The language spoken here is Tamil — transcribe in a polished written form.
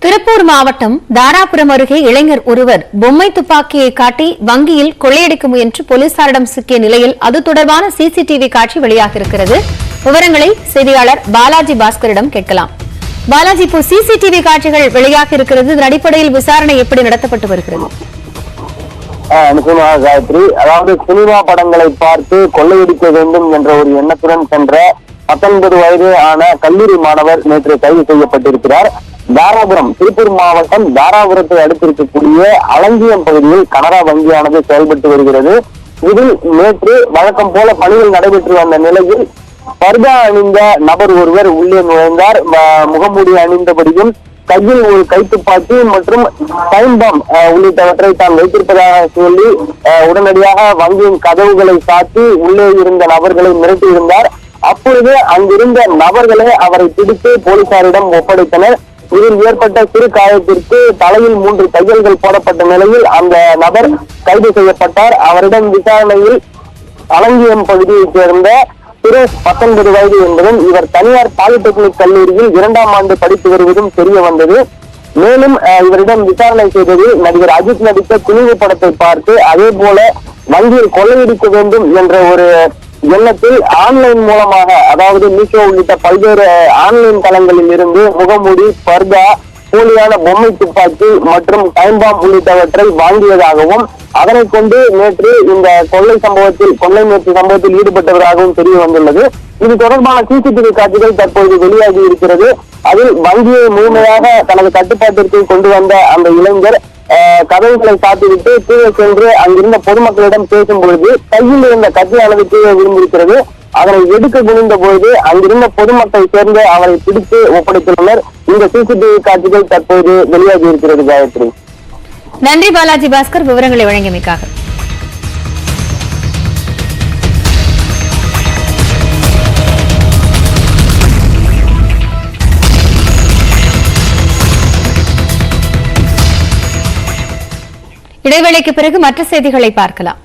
திருப்பூர் மாவட்டம் தாராபுரம் அருகே இளைஞர் ஒருவர் பொம்மை துப்பாக்கியை காட்டி வங்கியில் கொள்ளையடிக்க முயன்று போலீசாரிடம் சிக்கிய நிலையில் அது தொடர்பான சிசிடிவி காட்சி வெளியாகியிருக்கிறது. விவரங்களை செய்தியாளர் பாலாஜி பாஸ்கரிடம் கேட்கலாம். பாலாஜி, இப்போ சிசிடிவி காட்சிகள் வெளியாக இருக்கிறது. இதன் அடிப்படையில் விசாரணை எப்படி நடத்தப்பட்டு வருகிறது? நிச்சயமாக காயத்ரி, அதாவது சினிமா படங்களை பார்த்து கொள்ளையடிக்க வேண்டும் என்ற ஒரு எண்ணத்துடன் சென்ற 19 வயது ஆன கல்லூரி மாணவர் நேற்று கைது செய்யப்பட்டிருக்கிறார். தாராபுரம், திருப்பூர் மாவட்டம் தாராபுரத்தை அடுத்திருக்கக்கூடிய அலங்கியம் பகுதியில் கனரா வங்கியானது செயல்பட்டு வருகிறது. இதில் நேற்று வழக்கம் போல பணிகள் நடைபெற்று வந்த நிலையில் பர்தா அணிந்த நபர் ஒருவர் உள்ளே நுழைந்தார். முகமூடி அணிந்தபடியும் கையில் ஒரு கைத்துப்பாக்கி மற்றும் டைம் பாம் உள்ளிட்டவற்றை தான் வைத்திருப்பதாக சொல்லி உடனடியாக வங்கியின் கதவுகளை சாத்தி உள்ளே இருந்த நபர்களை மிரட்டியிருந்தார். அப்பொழுது அங்கிருந்த நபர்களே அவரை பிடித்து போலீசாரிடம் ஒப்படைத்தனர். இதில் ஏற்பட்ட சிறு காயத்திற்கு தலையில் 3 தையல்கள் போடப்பட்ட நிலையில் அந்த நபர் கைது செய்யப்பட்டார். அவரிடம் விசாரணையில் அலங்கியம் பகுதியைச் சேர்ந்த சுரேஷ் 19 வயது என்பதும் இவர் தனியார் பாலிடெக்னிக் கல்லூரியில் 2ஆம் ஆண்டு படித்து வருவதும் தெரிய வந்தது. மேலும் இவரிடம் விசாரணை செய்ததில் நடிகர் அஜித் நடித்த துணிவு படத்தை பார்த்து அதே போல வங்கியில் கொள்ளையடிக்க வேண்டும் என்ற ஒரு எண்ணத்தில் ஆன்லைன் மூலமாக, அதாவது மீஷோ உள்ளிட்ட பல்வேறு ஆன்லைன் தளங்களில் இருந்து முகமூடி, பர்தா, போலியான பொம்மை துப்பாக்கி மற்றும் டைம் பாம் உள்ளிட்டவற்றை வாங்கியதாகவும் அதனை கொண்டு நேற்று இந்த கொள்ளை முயற்சி சம்பவத்தில் ஈடுபட்டவராகவும் தெரிய வந்துள்ளது. இது தொடர்பான சிசிடிவி காட்சிகள் தற்போது வெளியாகி இருக்கிறது. அதில் வங்கியை முழுமையாக தனது கட்டுப்பாட்டிற்கு கொண்டு வந்த அந்த இளைஞர் கதவுகளை சாத்திவிட்டு கீழே சென்று அங்கிருந்த பொதுமக்களிடம் பேசும் பொழுது கையில் இருந்த கத்தியானது கீழே விழுந்திருக்கிறது. அதனை எடுக்க குனிந்த பொழுது அங்கிருந்த பொதுமக்கள் சேர்ந்து அவரை பிடித்து ஒப்படைத்துள்ளனர். இந்த சிசிடிவி காட்சிகள் தற்போது வெளியாகி இருக்கிறது. காயத்ரி, நன்றி பாலாஜி பாஸ்கர், விவரங்களை வழங்கியமைக்காக. இடைவேளைக்கு பிறகு மற்ற செய்திகளை பார்க்கலாம்.